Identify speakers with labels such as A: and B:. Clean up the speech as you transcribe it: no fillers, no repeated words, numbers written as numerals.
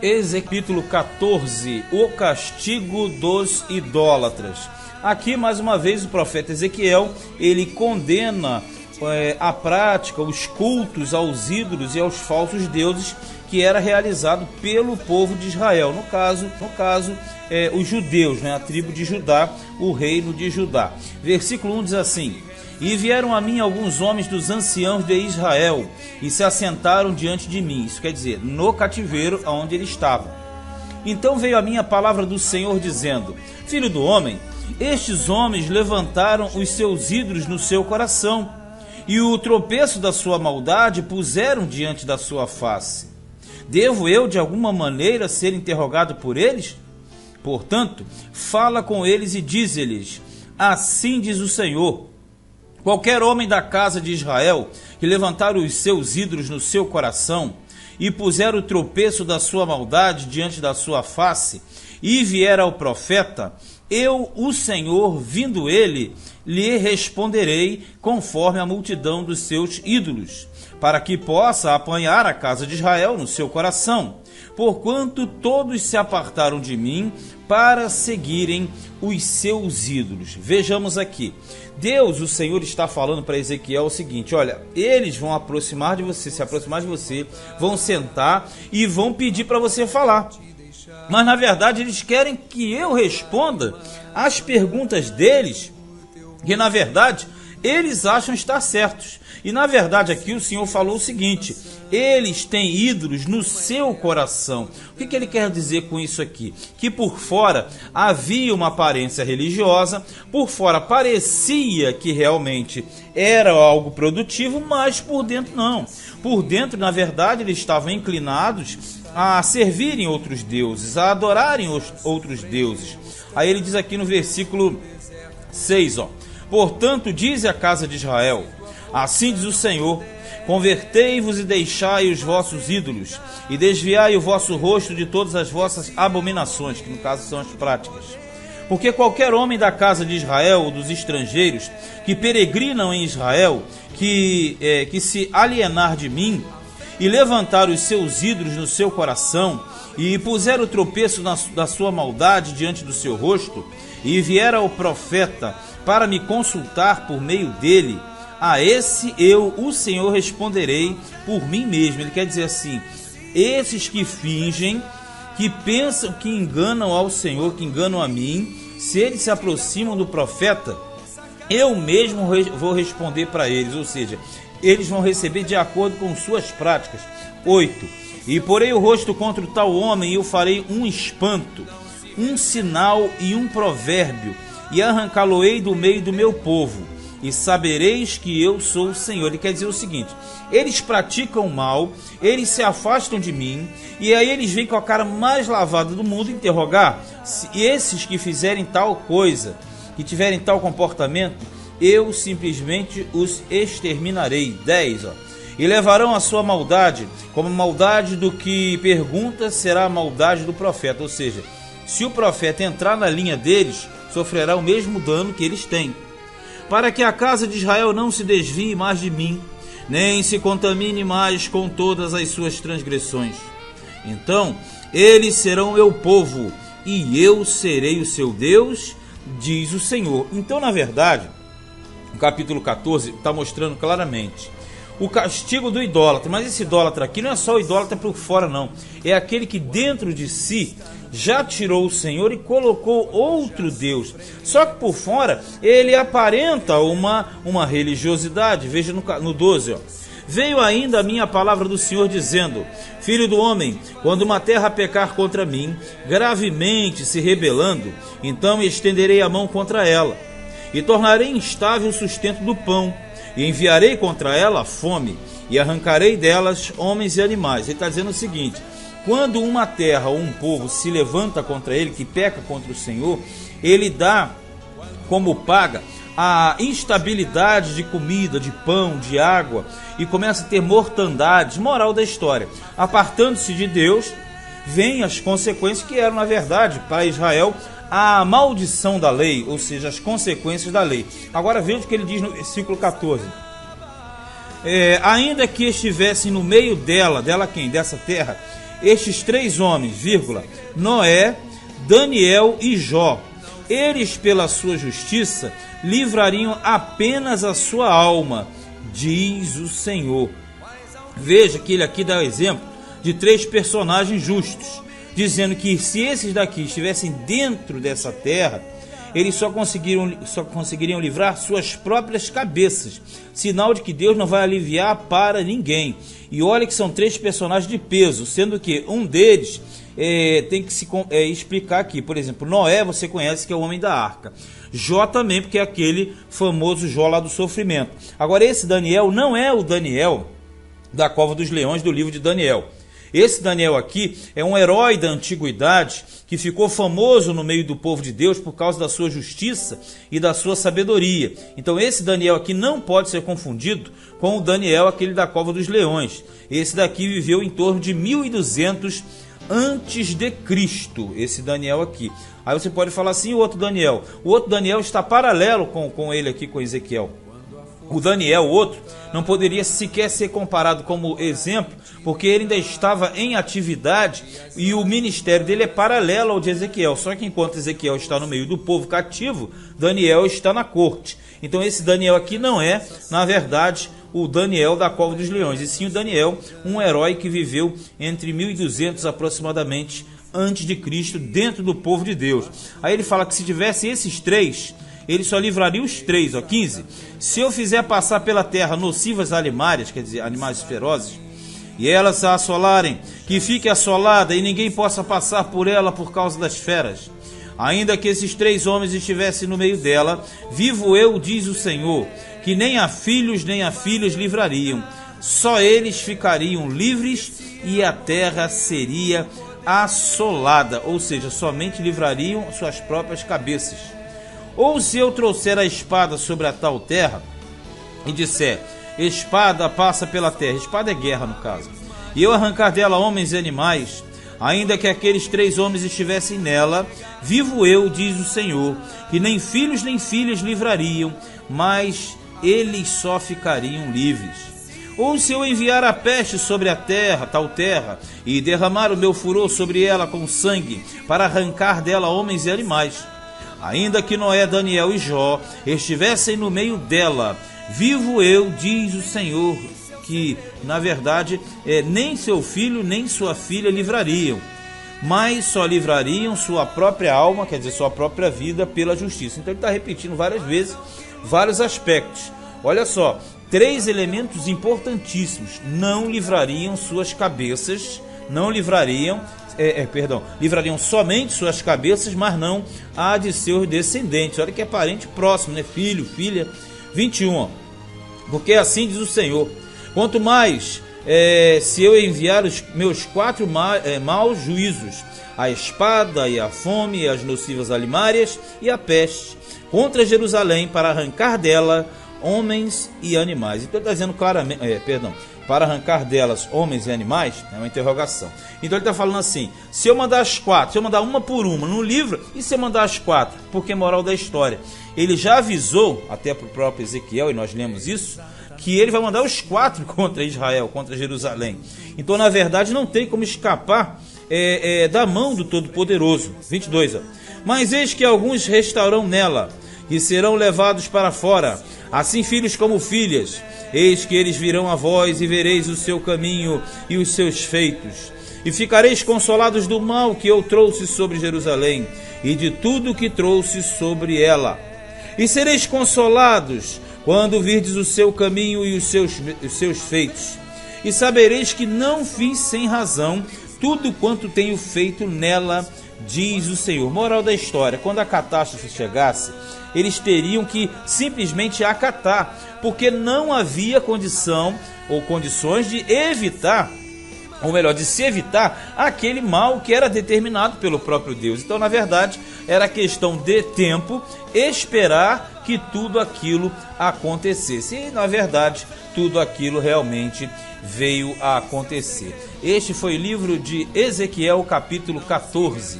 A: Capítulo 14, o castigo dos idólatras. Aqui, mais uma vez, o profeta Ezequiel, ele condena a prática, os cultos aos ídolos e aos falsos deuses que era realizado pelo povo de Israel. No caso, os judeus, a tribo de Judá, o reino de Judá. Versículo 1 diz assim: E vieram a mim alguns homens dos anciãos de Israel, e se assentaram diante de mim. Isso quer dizer, no cativeiro onde ele estava. Então veio a mim a palavra do Senhor, dizendo: Filho do homem, estes homens levantaram os seus ídolos no seu coração, e o tropeço da sua maldade puseram diante da sua face. Devo eu, de alguma maneira, ser interrogado por eles? Portanto, fala com eles e dize-lhes: Assim diz o Senhor: Qualquer homem da casa de Israel que levantar os seus ídolos no seu coração e puser o tropeço da sua maldade diante da sua face, e vier ao profeta, eu, o Senhor, vindo ele, lhe responderei conforme a multidão dos seus ídolos, para que possa apanhar a casa de Israel no seu coração, porquanto todos se apartaram de mim para seguirem os seus ídolos. Vejamos aqui, Deus, o Senhor, está falando para Ezequiel o seguinte: olha, eles vão aproximar de você, se aproximar de você, vão sentar e vão pedir para você falar. Mas na verdade eles querem que eu responda às perguntas deles, que na verdade eles acham estar certos. E na verdade aqui o Senhor falou o seguinte: eles têm ídolos no seu coração. O que ele quer dizer com isso aqui? Que por fora havia uma aparência religiosa, por fora parecia que realmente era algo produtivo, mas por dentro não. Por dentro, na verdade, eles estavam inclinados a servirem outros deuses, a adorarem outros deuses. Aí ele diz aqui no versículo 6, Portanto, diz a casa de Israel: Assim diz o Senhor: Convertei-vos e deixai os vossos ídolos, e desviai o vosso rosto de todas as vossas abominações, que no caso são as práticas. Porque qualquer homem da casa de Israel ou dos estrangeiros que peregrinam em Israel, que se alienar de mim, e levantar os seus ídolos no seu coração, e puser o tropeço da sua maldade diante do seu rosto, e vier ao profeta para me consultar por meio dele, a esse eu, o Senhor, responderei por mim mesmo. Ele quer dizer assim: esses que fingem, que pensam que enganam ao Senhor, que enganam a mim, se eles se aproximam do profeta, eu mesmo vou responder para eles, ou seja, eles vão receber de acordo com suas práticas. 8. E porei o rosto contra o tal homem, e eu farei um espanto, um sinal e um provérbio, e arrancá-lo-ei do meio do meu povo, e sabereis que eu sou o Senhor. Ele quer dizer o seguinte: eles praticam o mal, eles se afastam de mim, e aí eles vêm com a cara mais lavada do mundo interrogar se esses que fizerem tal coisa, que tiverem tal comportamento, eu simplesmente os exterminarei. 10. E levarão a sua maldade, como a maldade do que pergunta será a maldade do profeta. Ou seja, se o profeta entrar na linha deles, sofrerá o mesmo dano que eles têm. Para que a casa de Israel não se desvie mais de mim, nem se contamine mais com todas as suas transgressões. Então eles serão meu povo, e eu serei o seu Deus, diz o Senhor. Então, na verdade, o capítulo 14 está mostrando claramente o castigo do idólatra. Mas esse idólatra aqui não é só o idólatra por fora, não. É aquele que dentro de si já tirou o Senhor e colocou outro Deus. Só que por fora ele aparenta uma religiosidade. Veja no 12, Veio ainda a minha palavra do Senhor dizendo: Filho do homem, quando uma terra pecar contra mim, gravemente se rebelando, então estenderei a mão contra ela, e tornarei instável o sustento do pão, e enviarei contra ela a fome, e arrancarei delas homens e animais. Ele está dizendo o seguinte: quando uma terra ou um povo se levanta contra ele, que peca contra o Senhor, ele dá como paga a instabilidade de comida, de pão, de água, e começa a ter mortandades. Moral da história: apartando-se de Deus, vêm as consequências que eram, na verdade, para Israel, a maldição da lei, ou seja, as consequências da lei. Agora veja o que ele diz no versículo 14. Ainda que estivessem no meio dela quem? Dessa terra, estes 3 homens, Noé, Daniel e Jó, eles pela sua justiça livrariam apenas a sua alma, diz o Senhor. Veja que ele aqui dá o exemplo de 3 personagens justos, dizendo que se esses daqui estivessem dentro dessa terra, eles só conseguiriam livrar suas próprias cabeças, sinal de que Deus não vai aliviar para ninguém. E olha que são 3 personagens de peso, sendo que um deles tem que se explicar aqui. Por exemplo, Noé você conhece que é o homem da arca, Jó também, porque é aquele famoso Jó lá do sofrimento. Agora esse Daniel não é o Daniel da cova dos leões do livro de Daniel. Esse Daniel aqui é um herói da antiguidade que ficou famoso no meio do povo de Deus por causa da sua justiça e da sua sabedoria. Então esse Daniel aqui não pode ser confundido com o Daniel, aquele da cova dos leões. Esse daqui viveu em torno de 1200 antes de Cristo, esse Daniel aqui. Aí você pode falar assim, o outro Daniel está paralelo com ele aqui, com Ezequiel. O Daniel, o outro, não poderia sequer ser comparado como exemplo, porque ele ainda estava em atividade e o ministério dele é paralelo ao de Ezequiel. Só que enquanto Ezequiel está no meio do povo cativo, Daniel está na corte. Então esse Daniel aqui não é, na verdade, o Daniel da cova dos leões, e sim o Daniel, um herói que viveu entre 1200 aproximadamente antes de Cristo, dentro do povo de Deus. Aí ele fala que se tivesse esses 3, ele só livraria os 3, 15. Se eu fizer passar pela terra nocivas alimárias, quer dizer, animais ferozes, e elas a assolarem, que fique assolada e ninguém possa passar por ela por causa das feras. Ainda que esses 3 homens estivessem no meio dela, vivo eu, diz o Senhor, que nem a filhos nem a filhas livrariam. Só eles ficariam livres e a terra seria assolada, ou seja, somente livrariam suas próprias cabeças. Ou se eu trouxer a espada sobre a tal terra e disser, espada passa pela terra, espada é guerra no caso, e eu arrancar dela homens e animais, ainda que aqueles 3 homens estivessem nela, vivo eu, diz o Senhor, que nem filhos nem filhas livrariam, mas eles só ficariam livres. Ou se eu enviar a peste sobre a terra, tal terra, e derramar o meu furor sobre ela com sangue, para arrancar dela homens e animais, ainda que Noé, Daniel e Jó estivessem no meio dela, vivo eu, diz o Senhor, que na verdade nem seu filho nem sua filha livrariam, mas só livrariam sua própria alma, quer dizer, sua própria vida pela justiça. Então ele está repetindo várias vezes, vários aspectos. Olha só, 3 elementos importantíssimos: não livrariam suas cabeças, livrariam somente suas cabeças, mas não a de seus descendentes. Olha que é parente próximo, né? Filho, filha. 21, porque assim diz o Senhor, quanto mais se eu enviar os meus 4 maus juízos, a espada e a fome e as nocivas alimárias e a peste, contra Jerusalém, para arrancar dela homens e animais. Então está dizendo claramente, para arrancar delas homens e animais, é uma interrogação. Então ele está falando assim, se eu mandar as 4, se eu mandar uma por uma no livro, e se eu mandar as 4? Porque moral da história, ele já avisou, até para o próprio Ezequiel, e nós lemos isso, que ele vai mandar os 4 contra Israel, contra Jerusalém. Então na verdade não tem como escapar da mão do Todo-Poderoso. 22, mas eis que alguns restarão nela, e serão levados para fora, assim filhos como filhas, eis que eles virão a vós e vereis o seu caminho e os seus feitos, e ficareis consolados do mal que eu trouxe sobre Jerusalém e de tudo que trouxe sobre ela, e sereis consolados quando virdes o seu caminho e os seus feitos, e sabereis que não fiz sem razão tudo quanto tenho feito nela, diz o Senhor. Moral da história, quando a catástrofe chegasse, eles teriam que simplesmente acatar, porque não havia condição ou condições de evitar, ou melhor, de se evitar aquele mal que era determinado pelo próprio Deus. Então, na verdade, era questão de tempo esperar que tudo aquilo acontecesse. E, na verdade, tudo aquilo realmente veio a acontecer. Este foi o livro de Ezequiel, capítulo 14.